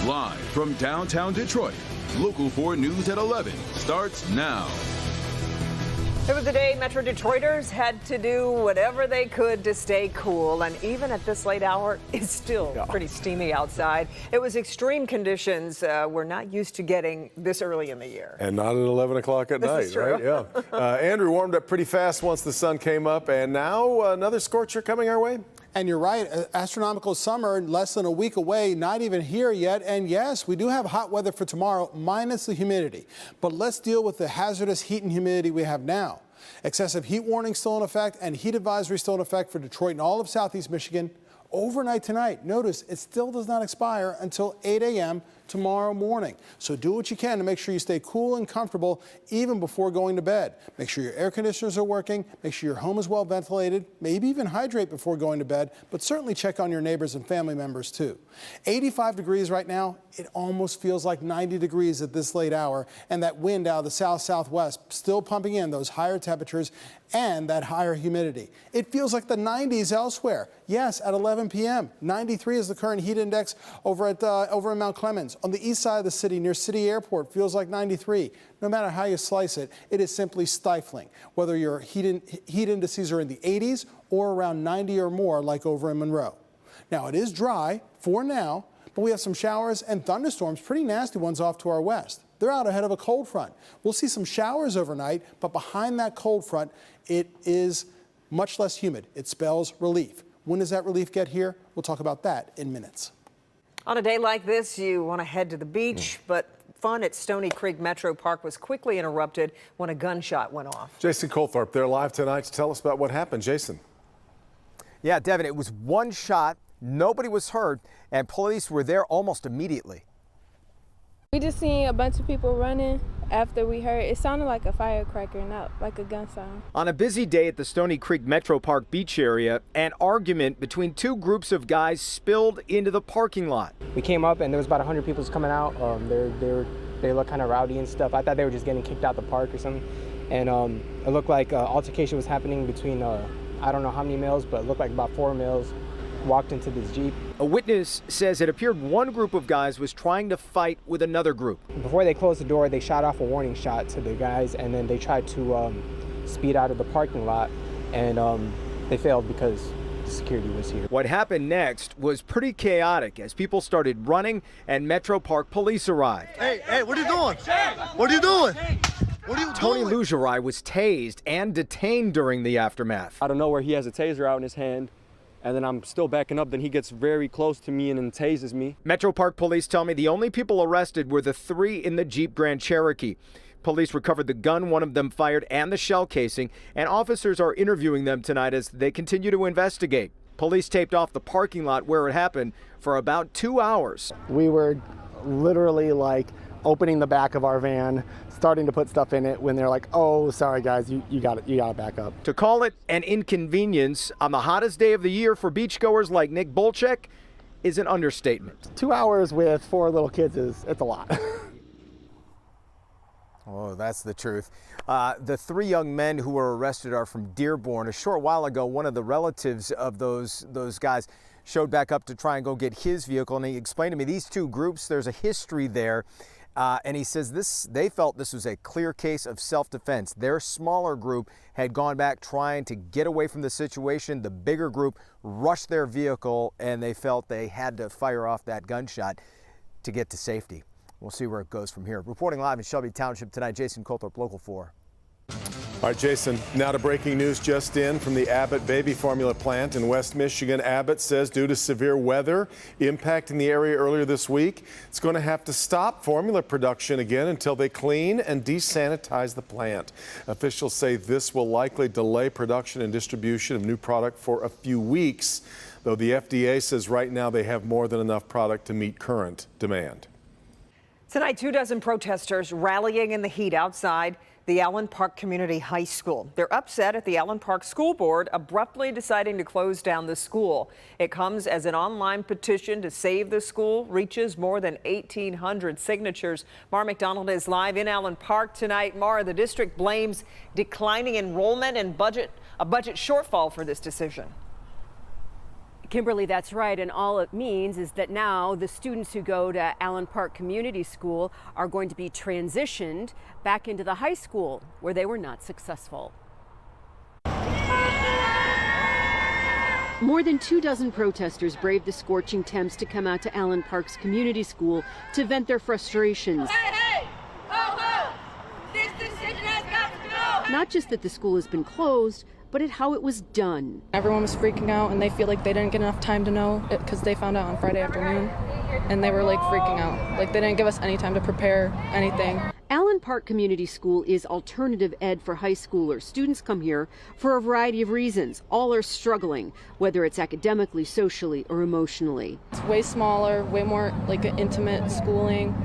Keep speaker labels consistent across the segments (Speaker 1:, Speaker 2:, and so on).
Speaker 1: Live from downtown Detroit, Local 4 News at 11 starts now.
Speaker 2: It was the day Metro Detroiters had to do whatever they could to stay cool, and even at this late hour, it's still pretty steamy outside. It was extreme conditions we're not used to getting this early in the year.
Speaker 3: And not at 11 o'clock at night, right? Yeah. Andrew warmed up pretty fast once the sun came up, and now another scorcher coming our way.
Speaker 4: And you're right, astronomical summer less than a week away, not even here yet. And yes, we do have hot weather for tomorrow, minus the humidity. But let's deal with the hazardous heat and humidity we have now. Excessive heat warning still in effect and heat advisory still in effect for Detroit and all of Southeast Michigan. Overnight tonight, notice it still does not expire until 8 a.m. tomorrow morning. So do what you can to make sure you stay cool and comfortable even before going to bed. Make sure your air conditioners are working, make sure your home is well ventilated, maybe even hydrate before going to bed, but certainly check on your neighbors and family members too. 85 degrees right now, it almost feels like 90 degrees at this late hour, and that wind out of the south-southwest still pumping in those higher temperatures and that higher humidity. It feels like the 90s elsewhere. Yes, at 11 p.m. 93 is the current heat index over in Mount Clemens. On the east side of the city, near City Airport, feels like 93. No matter how you slice it, it is simply stifling, whether your heat indices are in the 80s or around 90 or more like over in Monroe. Now, it is dry for now, but we have some showers and thunderstorms, pretty nasty ones off to our west. They're out ahead of a cold front. We'll see some showers overnight, but behind that cold front, it is much less humid. It spells relief. When does that relief get here? We'll talk about that in minutes.
Speaker 2: On a day like this, you want to head to the beach, but fun at Stony Creek Metro Park was quickly interrupted when a gunshot went off.
Speaker 3: Jason Colthorpe, they're live tonight to tell us about what happened. Jason.
Speaker 5: Yeah, Devin, it was one shot, nobody was hurt, and police were there almost immediately.
Speaker 6: We just seen a bunch of people running after we heard. It sounded like a firecracker, not like a gun sound.
Speaker 5: On a busy day at the Stony Creek Metro Park beach area, an argument between two groups of guys spilled into the parking lot.
Speaker 7: We came up and there was about 100 people coming out. They looked kind of rowdy and stuff. I thought they were just getting kicked out the park or something. And it looked like altercation was happening between, I don't know how many males, but it looked like about 4 males walked into this Jeep.
Speaker 5: A witness says it appeared one group of guys was trying to fight with another group.
Speaker 7: Before they closed the door, they shot off a warning shot to the guys, and then they tried to speed out of the parking lot, and they failed because security was here.
Speaker 5: What happened next was pretty chaotic as people started running and Metro Park police arrived.
Speaker 8: Hey, what are you doing? What are you doing? What are you doing?
Speaker 5: Tony Lugerai was tased and detained during the aftermath.
Speaker 9: Out of nowhere, he has a taser out in his hand. And then I'm still backing up. Then he gets very close to me and then tases me.
Speaker 5: Metro Park police tell me the only people arrested were the 3 in the Jeep Grand Cherokee. Police recovered the gun one of them fired and the shell casing, and officers are interviewing them tonight as they continue to investigate. Police taped off the parking lot where it happened for about 2 hours.
Speaker 10: We were literally like opening the back of our van, starting to put stuff in it when they're like, oh, sorry guys, you got to back up.
Speaker 5: To call it an inconvenience on the hottest day of the year for beachgoers like Nick Bolchek is an understatement.
Speaker 10: 2 hours with 4 little kids it's a lot.
Speaker 5: Oh, that's the truth. The 3 young men who were arrested are from Dearborn. A short while ago, one of the relatives of those guys showed back up to try and go get his vehicle, and he explained to me these 2 groups, there's a history there. And he says they felt this was a clear case of self-defense. Their smaller group had gone back trying to get away from the situation. The bigger group rushed their vehicle, and they felt they had to fire off that gunshot to get to safety. We'll see where it goes from here. Reporting live in Shelby Township tonight, Jason Colthorpe, Local 4.
Speaker 3: All right, Jason, now to breaking news just in from the Abbott baby formula plant in West Michigan. Abbott says due to severe weather impacting the area earlier this week, it's going to have to stop formula production again until they clean and desanitize the plant. Officials say this will likely delay production and distribution of new product for a few weeks, though the FDA says right now they have more than enough product to meet current demand.
Speaker 2: Tonight, 24 protesters rallying in the heat outside the Allen Park Community High School. They're upset at the Allen Park School Board abruptly deciding to close down the school. It comes as an online petition to save the school reaches more than 1,800 signatures. Mara McDonald is live in Allen Park tonight. Mara, the district blames declining enrollment and a budget shortfall for this decision.
Speaker 11: Kimberly, that's right. And all it means is that now the students who go to Allen Park Community School are going to be transitioned back into the high school where they were not successful. More than 24 protesters braved the scorching temps to come out to Allen Park's community school to vent their frustrations.
Speaker 12: Hey! Ho, ho! This decision has got to go!
Speaker 11: Not just that the school has been closed, but at how it was done.
Speaker 6: Everyone was freaking out, and they feel like they didn't get enough time to know it because they found out on Friday afternoon, and they were like freaking out. Like they didn't give us any time to prepare anything.
Speaker 11: Allen Park Community School is alternative ed for high schoolers. Students come here for a variety of reasons. All are struggling, whether it's academically, socially, or emotionally.
Speaker 6: It's way smaller, way more like an intimate schooling,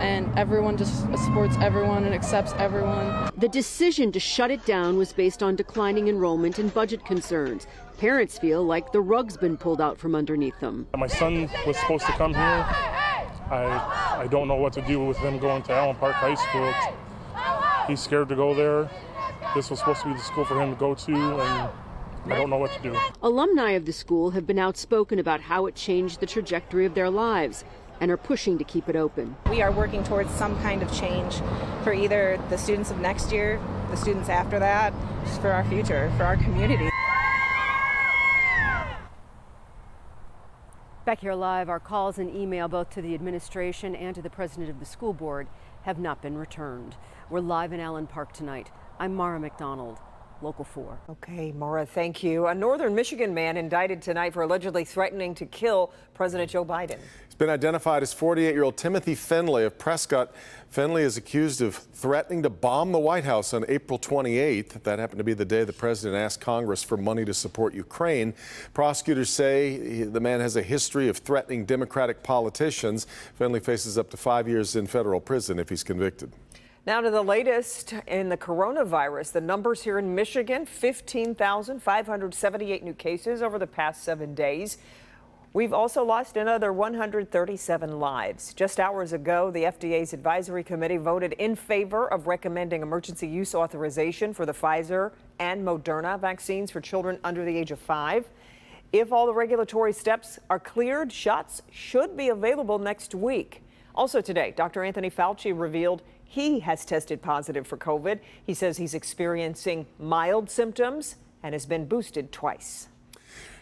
Speaker 6: and everyone just supports everyone and accepts everyone.
Speaker 11: The decision to shut it down was based on declining enrollment and budget concerns. Parents feel like the rug's been pulled out from underneath them.
Speaker 13: My son was supposed to come here. I don't know what to do with him going to Allen Park High School. He's scared to go there. This was supposed to be the school for him to go to, and I don't know what to do.
Speaker 11: Alumni of the school have been outspoken about how it changed the trajectory of their lives and are pushing to keep it open.
Speaker 14: We are working towards some kind of change for either the students of next year, the students after that, just for our future, for our community.
Speaker 11: Back here live, our calls and email both to the administration and to the president of the school board have not been returned. We're live in Allen Park tonight. I'm Mara McDonald, Local 4.
Speaker 2: Okay, Mara, thank you. A northern Michigan man indicted tonight for allegedly threatening to kill President Joe Biden.
Speaker 3: He's been identified as 48-year-old Timothy Fenley of Prescott. Fenley is accused of threatening to bomb the White House on April 28th. That happened to be the day the president asked Congress for money to support Ukraine. Prosecutors say the man has a history of threatening Democratic politicians. Fenley faces up to 5 years in federal prison if he's convicted.
Speaker 2: Now to the latest in the coronavirus. The numbers here in Michigan, 15,578 new cases over the past 7 days. We've also lost another 137 lives. Just hours ago, the FDA's advisory committee voted in favor of recommending emergency use authorization for the Pfizer and Moderna vaccines for children under the age of 5. If all the regulatory steps are cleared, shots should be available next week. Also today, Dr. Anthony Fauci revealed he has tested positive for COVID. He says he's experiencing mild symptoms and has been boosted twice.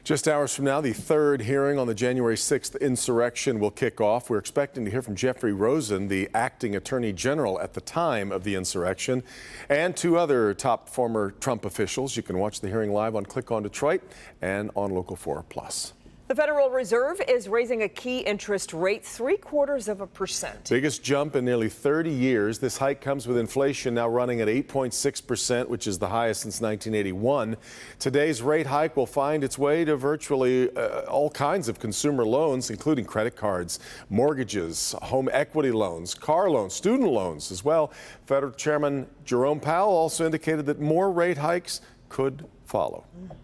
Speaker 3: Just hours from now, the third hearing on the January 6th insurrection will kick off. We're expecting to hear from Jeffrey Rosen, the acting attorney general at the time of the insurrection, and two other top former Trump officials. You can watch the hearing live on Click on Detroit and on Local 4 Plus.
Speaker 2: The Federal Reserve is raising a key interest rate 0.75%.
Speaker 3: Biggest jump in nearly 30 years. This hike comes with inflation now running at 8.6%, which is the highest since 1981. Today's rate hike will find its way to virtually all kinds of consumer loans, including credit cards, mortgages, home equity loans, car loans, student loans as well. Federal Chairman Jerome Powell also indicated that more rate hikes could follow.